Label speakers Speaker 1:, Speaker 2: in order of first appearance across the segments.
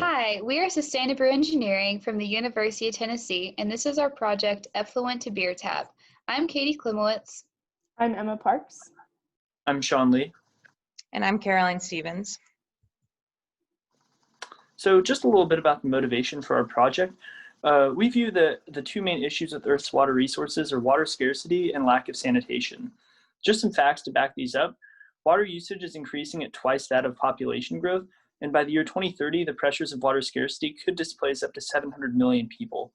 Speaker 1: Hi, we are Sustainable Engineering from the University of Tennessee, and this is our project, Effluent to Beer Tap. I'm Katie Klimowitz.
Speaker 2: I'm Emma Parks.
Speaker 3: I'm Sean Lee.
Speaker 4: And I'm Caroline Stevens.
Speaker 3: So just a little bit about the motivation for our project. We view the two main issues with Earth's water resources are water scarcity and lack of sanitation. Just some facts to back these up. Water usage is increasing at twice that of population growth, and by the year 2030, the pressures of water scarcity could displace up to 700 million people.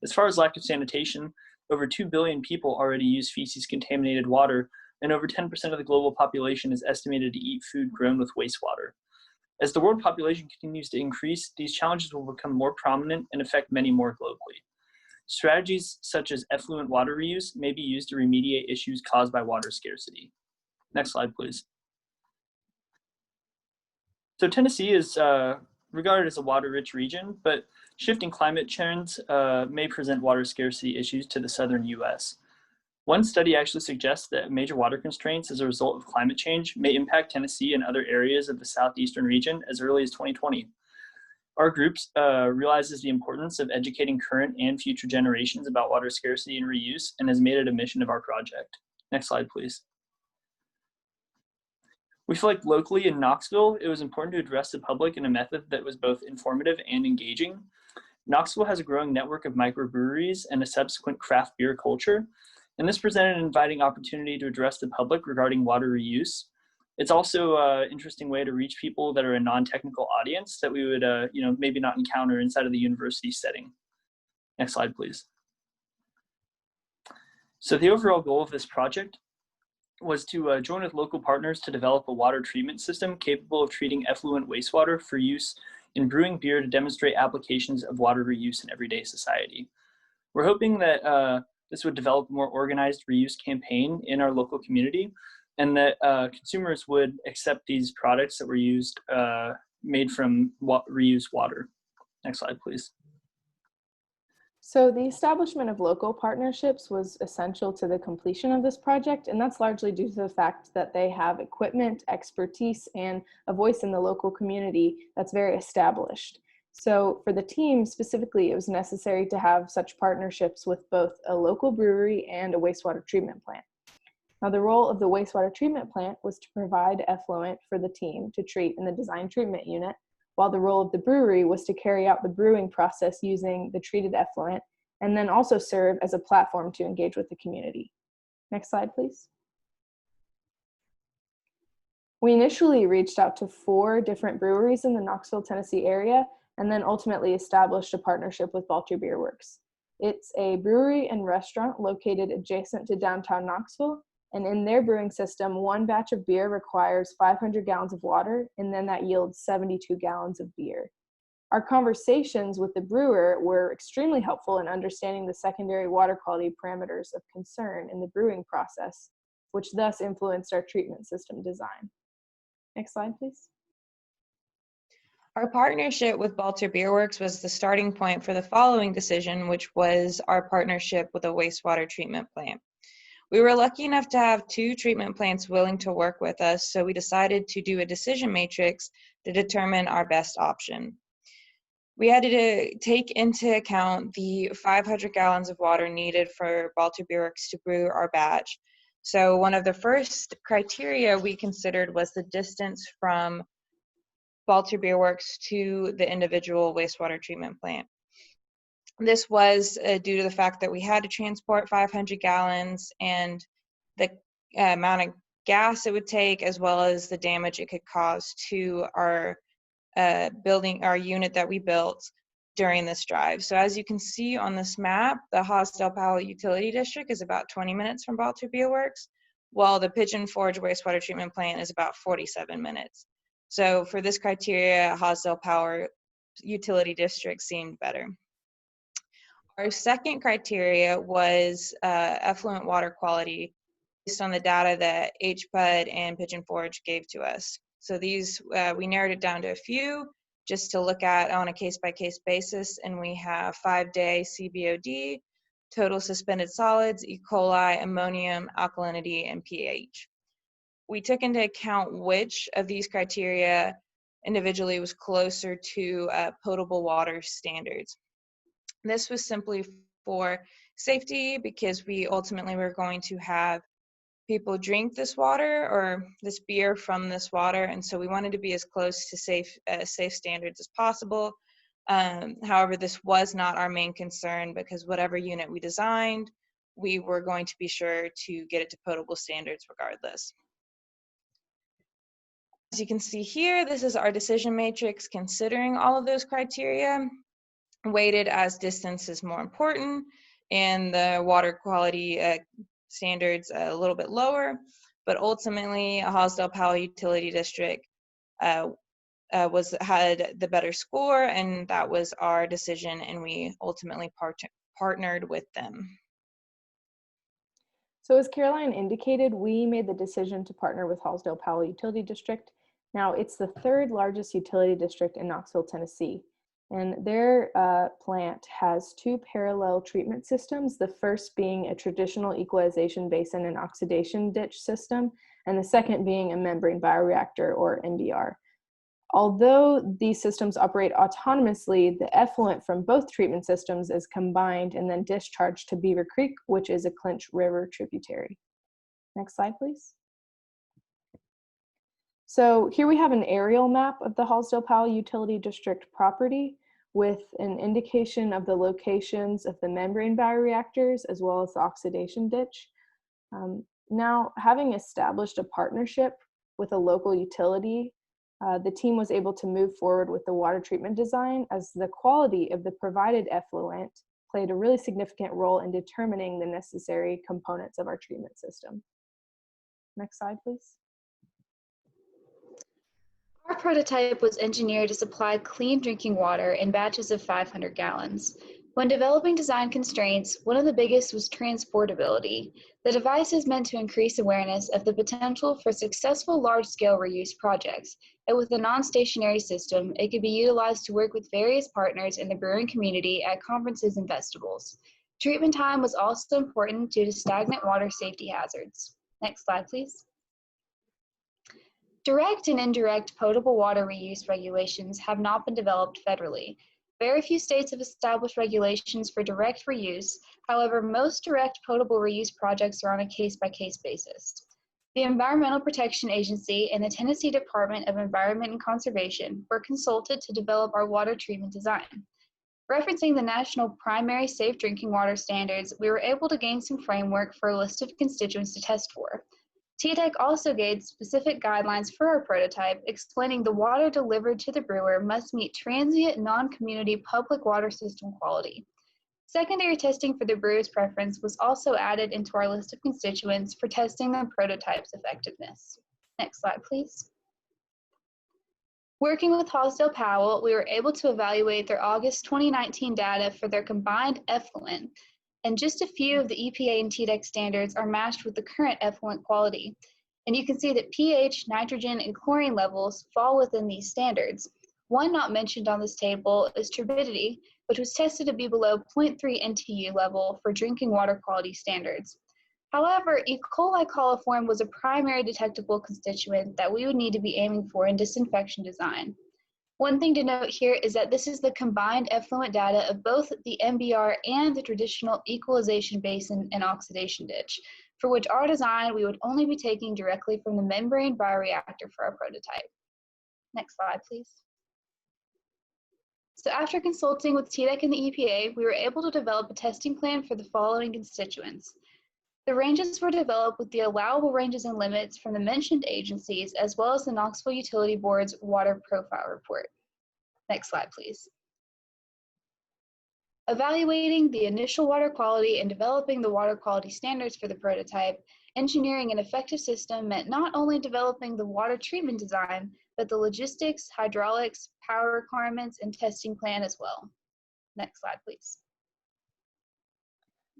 Speaker 3: As far as lack of sanitation, over 2 billion people already use feces-contaminated water, and over 10% of the global population is estimated to eat food grown with wastewater. As the world population continues to increase, these challenges will become more prominent and affect many more globally. Strategies such as effluent water reuse may be used to remediate issues caused by water scarcity. Next slide, please. So Tennessee is regarded as a water-rich region, but shifting climate trends may present water scarcity issues to the southern US. One study actually suggests that major water constraints as a result of climate change may impact Tennessee and other areas of the southeastern region as early as 2020. Our group realizes the importance of educating current and future generations about water scarcity and reuse and has made it a mission of our project. Next slide, please. We feel like locally in Knoxville, it was important to address the public in a method that was both informative and engaging. Knoxville has a growing network of microbreweries and a subsequent craft beer culture, and this presented an inviting opportunity to address the public regarding water reuse. It's also an interesting way to reach people that are a non-technical audience that we would maybe not encounter inside of the university setting. Next slide, please. So the overall goal of this project was to join with local partners to develop a water treatment system capable of treating effluent wastewater for use in brewing beer to demonstrate applications of water reuse in everyday society. We're hoping that this would develop a more organized reuse campaign in our local community and that consumers would accept these products that were used, made from reused water. Next slide, please.
Speaker 2: So the establishment of local partnerships was essential to the completion of this project, and that's largely due to the fact that they have equipment, expertise, and a voice in the local community that's very established. So for the team specifically, it was necessary to have such partnerships with both a local brewery and a wastewater treatment plant. Now, the role of the wastewater treatment plant was to provide effluent for the team to treat in the design treatment unit, while the role of the brewery was to carry out the brewing process using the treated effluent, and then also serve as a platform to engage with the community. Next slide, please. We initially reached out to 4 different breweries in the Knoxville, Tennessee area, and then ultimately established a partnership with Balter Beer Works. It's a brewery and restaurant located adjacent to downtown Knoxville, and in their brewing system, one batch of beer requires 500 gallons of water, and then that yields 72 gallons of beer. Our conversations with the brewer were extremely helpful in understanding the secondary water quality parameters of concern in the brewing process, which thus influenced our treatment system design. Next slide, please.
Speaker 4: Our partnership with Balter Beer Works was the starting point for the following decision, which was our partnership with a wastewater treatment plant. We were lucky enough to have 2 treatment plants willing to work with us, so we decided to do a decision matrix to determine our best option. We had to take into account the 500 gallons of water needed for Balter Beer Works to brew our batch. So one of the first criteria we considered was the distance from Balter Beer Works to the individual wastewater treatment plant. This was due to the fact that we had to transport 500 gallons and the amount of gas it would take, as well as the damage it could cause to our our unit that we built during this drive. So as you can see on this map, the Haas Del Palo Utility District is about 20 minutes from Balter Beer Works, while the Pigeon Forge wastewater treatment plant is about 47 minutes. So for this criteria, Haas Del Palo Utility District seemed better. Our second criteria was effluent water quality based on the data that HPUD and Pigeon Forge gave to us. So these, we narrowed it down to a few just to look at on a case-by-case basis, and we have 5-day CBOD, total suspended solids, E. coli, ammonium, alkalinity, and pH. We took into account which of these criteria individually was closer to potable water standards. This was simply for safety because we ultimately were going to have people drink this water or this beer from this water, and so we wanted to be as close to safe standards as possible. However, this was not our main concern because whatever unit we designed, we were going to be sure to get it to potable standards regardless. As you can see here, this is our decision matrix considering all of those criteria, weighted as distance is more important and the water quality standards a little bit lower, but ultimately Hosdale-Powell Utility District had the better score, and that was our decision, and we ultimately partnered with them.
Speaker 2: So as Caroline indicated, we made the decision to partner with Hosdale-Powell Utility District. Now, it's the third largest utility district in Knoxville, Tennessee, and their plant has two parallel treatment systems, the first being a traditional equalization basin and oxidation ditch system, and the second being a membrane bioreactor, or MBR. Although these systems operate autonomously, the effluent from both treatment systems is combined and then discharged to Beaver Creek, which is a Clinch River tributary. Next slide, please. So here we have an aerial map of the Hosdale-Powell Utility District property with an indication of the locations of the membrane bioreactors as well as the oxidation ditch. Now, having established a partnership with a local utility, the team was able to move forward with the water treatment design as the quality of the provided effluent played a really significant role in determining the necessary components of our treatment system. Next slide, please.
Speaker 1: Our prototype was engineered to supply clean drinking water in batches of 500 gallons. When developing design constraints, one of the biggest was transportability. The device is meant to increase awareness of the potential for successful large-scale reuse projects, and with a non-stationary system, it could be utilized to work with various partners in the brewing community at conferences and festivals. Treatment time was also important due to stagnant water safety hazards. Next slide, please. Direct and indirect potable water reuse regulations have not been developed federally. Very few states have established regulations for direct reuse. However, most direct potable reuse projects are on a case-by-case basis. The Environmental Protection Agency and the Tennessee Department of Environment and Conservation were consulted to develop our water treatment design. Referencing the National Primary Safe Drinking Water Standards, we were able to gain some framework for a list of constituents to test for. TDEC also gave specific guidelines for our prototype, explaining the water delivered to the brewer must meet transient non-community public water system quality. Secondary testing for the brewer's preference was also added into our list of constituents for testing the prototype's effectiveness. Next slide, please. Working with Hosdale-Powell, we were able to evaluate their August 2019 data for their combined effluent, and just a few of the EPA and TDEC standards are matched with the current effluent quality. And you can see that pH, nitrogen, and chlorine levels fall within these standards. One not mentioned on this table is turbidity, which was tested to be below 0.3 NTU level for drinking water quality standards. However, E. coli coliform was a primary detectable constituent that we would need to be aiming for in disinfection design. One thing to note here is that this is the combined effluent data of both the MBR and the traditional equalization basin and oxidation ditch, for which our design we would only be taking directly from the membrane bioreactor for our prototype. Next slide, please. So after consulting with TDEC and the EPA, we were able to develop a testing plan for the following constituents. The ranges were developed with the allowable ranges and limits from the mentioned agencies, as well as the Knoxville Utility Board's Water Profile Report. Next slide, please. Evaluating the initial water quality and developing the water quality standards for the prototype, engineering an effective system meant not only developing the water treatment design, but the logistics, hydraulics, power requirements, and testing plan as well. Next slide, please.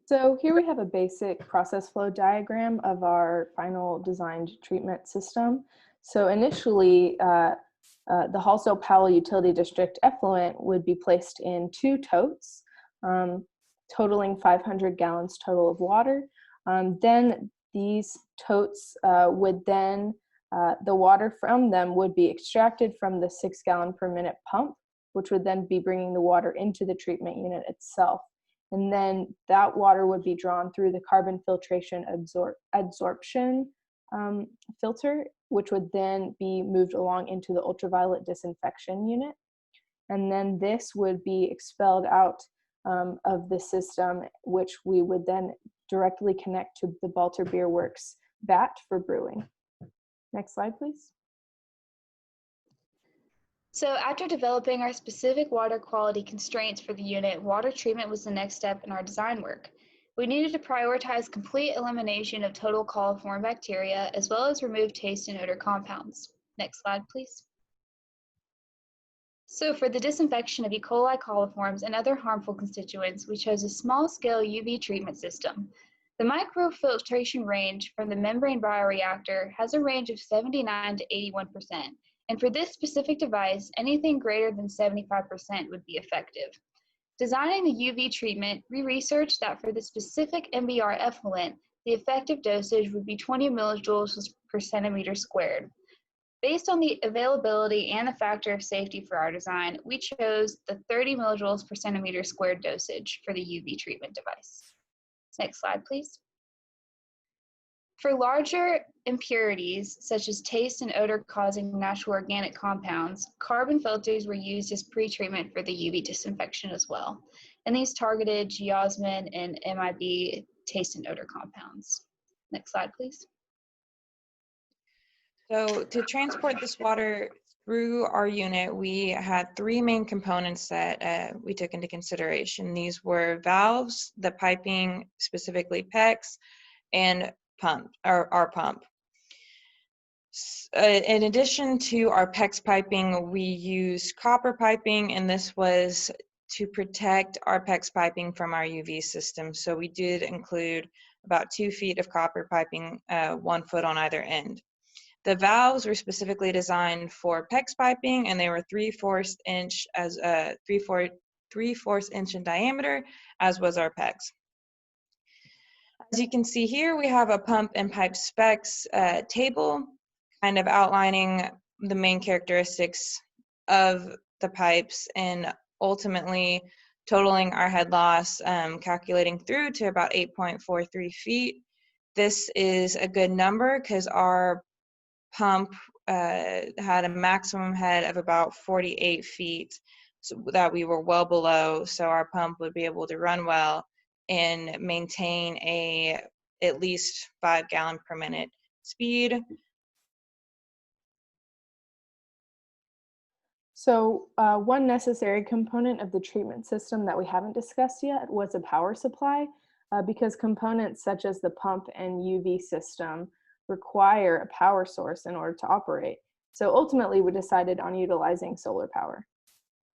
Speaker 2: So here we have a basic process flow diagram of our final designed treatment system. So initially, the Hosdale-Powell Utility District effluent would be placed in 2 totes, totaling 500 gallons total of water. Then these totes would then The water from them would be extracted from the 6 gallon per minute pump, which would then be bringing the water into the treatment unit itself. And then that water would be drawn through the carbon filtration adsorption filter, which would then be moved along into the ultraviolet disinfection unit. And then this would be expelled out of the system, which we would then directly connect to the Balter Beer Works vat for brewing. Next slide, please.
Speaker 1: So after developing our specific water quality constraints for the unit, water treatment was the next step in our design work. We needed to prioritize complete elimination of total coliform bacteria, as well as remove taste and odor compounds. Next slide, please. So for the disinfection of E. coli coliforms and other harmful constituents, we chose a small-scale UV treatment system. The microfiltration range from the membrane bioreactor has a range of 79 to 81%. And for this specific device, anything greater than 75% would be effective. Designing the UV treatment, we researched that for the specific MBR effluent, the effective dosage would be 20 millijoules per centimeter squared. Based on the availability and the factor of safety for our design, we chose the 30 millijoules per centimeter squared dosage for the UV treatment device. Next slide, please. For larger impurities, such as taste and odor-causing natural organic compounds, carbon filters were used as pre-treatment for the UV disinfection as well. And these targeted geosmin and MIB taste and odor compounds. Next slide, please.
Speaker 4: So to transport this water through our unit, we had 3 main components that we took into consideration. These were valves, the piping, specifically PEX, and our pump. In addition to our PEX piping, we used copper piping, and this was to protect our PEX piping from our UV system. So we did include about 2 feet of copper piping, 1 foot on either end. The valves were specifically designed for PEX piping, and they were 3/4 inch as 3/4 inch in diameter, as was our PEX. As you can see here, we have a pump and pipe specs table, kind of outlining the main characteristics of the pipes and ultimately totaling our head loss, calculating through to about 8.43 feet. This is a good number because our pump had a maximum head of about 48 feet, so that we were well below, so our pump would be able to run well and maintain at least 5 gallon per minute speed.
Speaker 2: So one necessary component of the treatment system that we haven't discussed yet was a power supply, because components such as the pump and UV system require a power source in order to operate. So ultimately, we decided on utilizing solar power.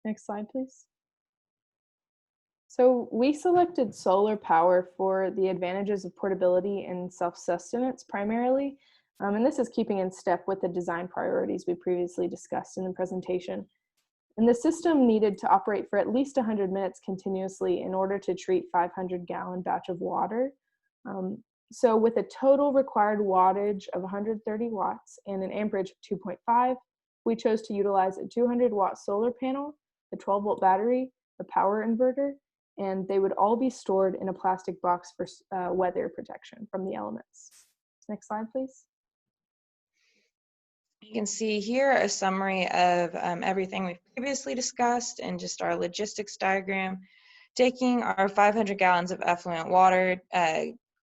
Speaker 2: Next slide, please. So we selected solar power for the advantages of portability and self-sustenance primarily, and this is keeping in step with the design priorities we previously discussed in the presentation. And the system needed to operate for at least 100 minutes continuously in order to treat 500-gallon batch of water. So with a total required wattage of 130 watts and an amperage of 2.5, we chose to utilize a 200-watt solar panel, a 12-volt battery, a power inverter, and they would all be stored in a plastic box for weather protection from the elements. Next slide, please.
Speaker 4: You can see here a summary of everything we've previously discussed and just our logistics diagram. Taking our 500 gallons of effluent water,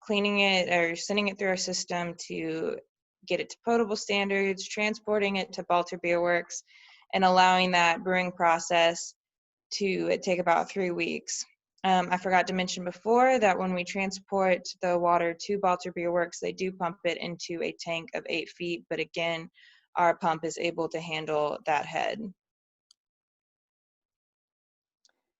Speaker 4: cleaning it or sending it through our system to get it to potable standards, transporting it to Balter Beer Works, and allowing that brewing process to take about 3 weeks. I forgot to mention before that when we transport the water to Balter Beer Works, they do pump it into a tank of 8 feet, but again, our pump is able to handle that head.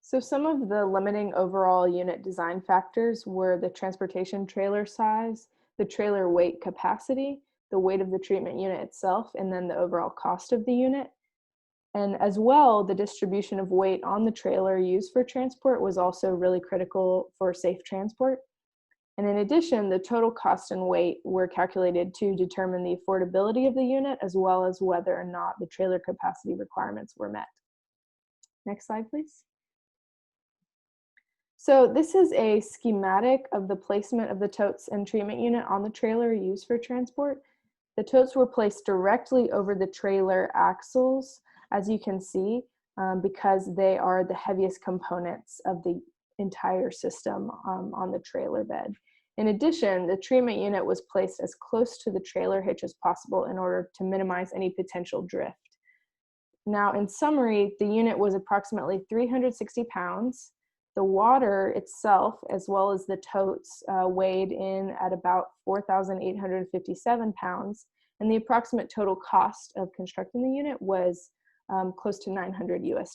Speaker 2: So some of the limiting overall unit design factors were the transportation trailer size, the trailer weight capacity, the weight of the treatment unit itself, and then the overall cost of the unit. And as well, the distribution of weight on the trailer used for transport was also really critical for safe transport. And in addition, the total cost and weight were calculated to determine the affordability of the unit, as well as whether or not the trailer capacity requirements were met. Next slide, please. So this is a schematic of the placement of the totes and treatment unit on the trailer used for transport. The totes were placed directly over the trailer axles, as you can see, because they are the heaviest components of the entire system on the trailer bed. In addition, the treatment unit was placed as close to the trailer hitch as possible in order to minimize any potential drift. Now, in summary, the unit was approximately 360 pounds. The water itself, as well as the totes, weighed in at about 4,857 pounds, and the approximate total cost of constructing the unit was close to $900 US.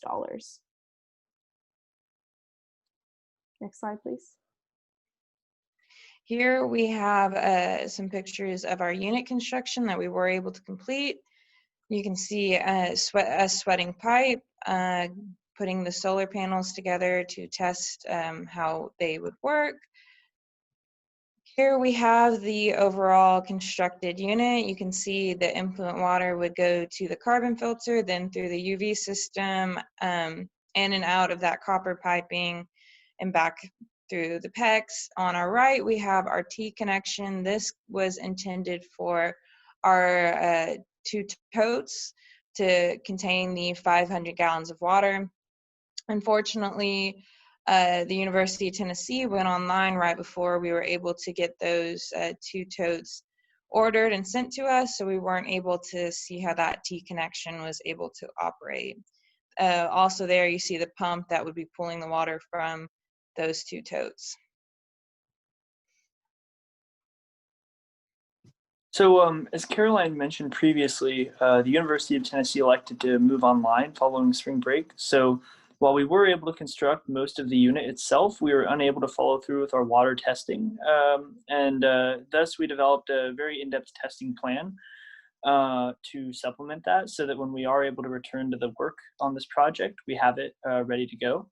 Speaker 2: Next slide, please.
Speaker 4: Here we have some pictures of our unit construction that we were able to complete. You can see a sweating pipe, putting the solar panels together to test how they would work. Here we have the overall constructed unit. You can see the influent water would go to the carbon filter, then through the UV system, in and out of that copper piping, and back through the PEX. On our right, we have our T connection. This was intended for our 2 totes to contain the 500 gallons of water. Unfortunately, the University of Tennessee went online right before we were able to get those 2 totes ordered and sent to us, so we weren't able to see how that T connection was able to operate. Also there you see the pump that would be pulling the water from those 2 totes.
Speaker 3: So as Caroline mentioned previously, the University of Tennessee elected to move online following spring break. So while we were able to construct most of the unit itself, we were unable to follow through with our water testing. Thus we developed a very in-depth testing plan to supplement that, so that when we are able to return to the work on this project, we have it ready to go.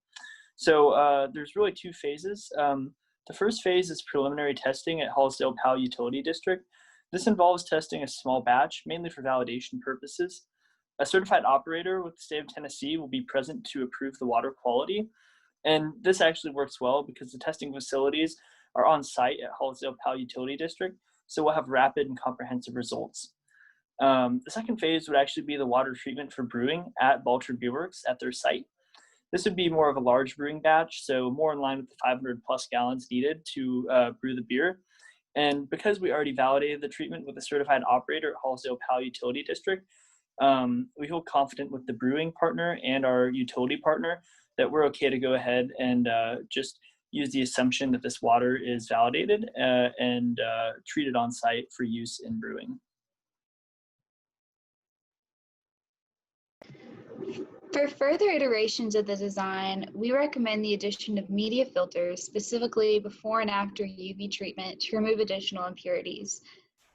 Speaker 3: So there's really 2 phases. The first phase is preliminary testing at Hallsdale Powell Utility District. This involves testing a small batch, mainly for validation purposes. A certified operator with the state of Tennessee will be present to approve the water quality. And this actually works well because the testing facilities are on site at Hallsdale Powell Utility District, so we'll have rapid and comprehensive results. The second phase would actually be the water treatment for brewing at Balter Beer Works at their site. This would be more of a large brewing batch, so more in line with the 500 plus gallons needed to brew the beer. And because we already validated the treatment with a certified operator at Hallsdale Powell Utility District, we feel confident with the brewing partner and our utility partner that we're okay to go ahead and just use the assumption that this water is validated and treated on site for use in brewing.
Speaker 1: For further iterations of the design, we recommend the addition of media filters, specifically before and after UV treatment, to remove additional impurities.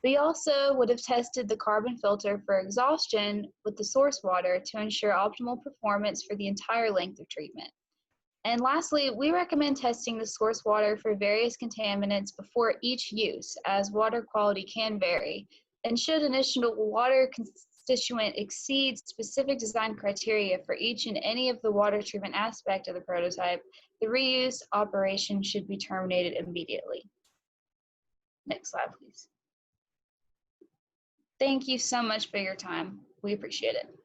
Speaker 1: We also would have tested the carbon filter for exhaustion with the source water to ensure optimal performance for the entire length of treatment. And lastly, we recommend testing the source water for various contaminants before each use, as water quality can vary. And should initial water constituent exceed specific design criteria for each and any of the water treatment aspect of the prototype, the reuse operation should be terminated immediately. Next slide, please. Thank you so much for your time. We appreciate it.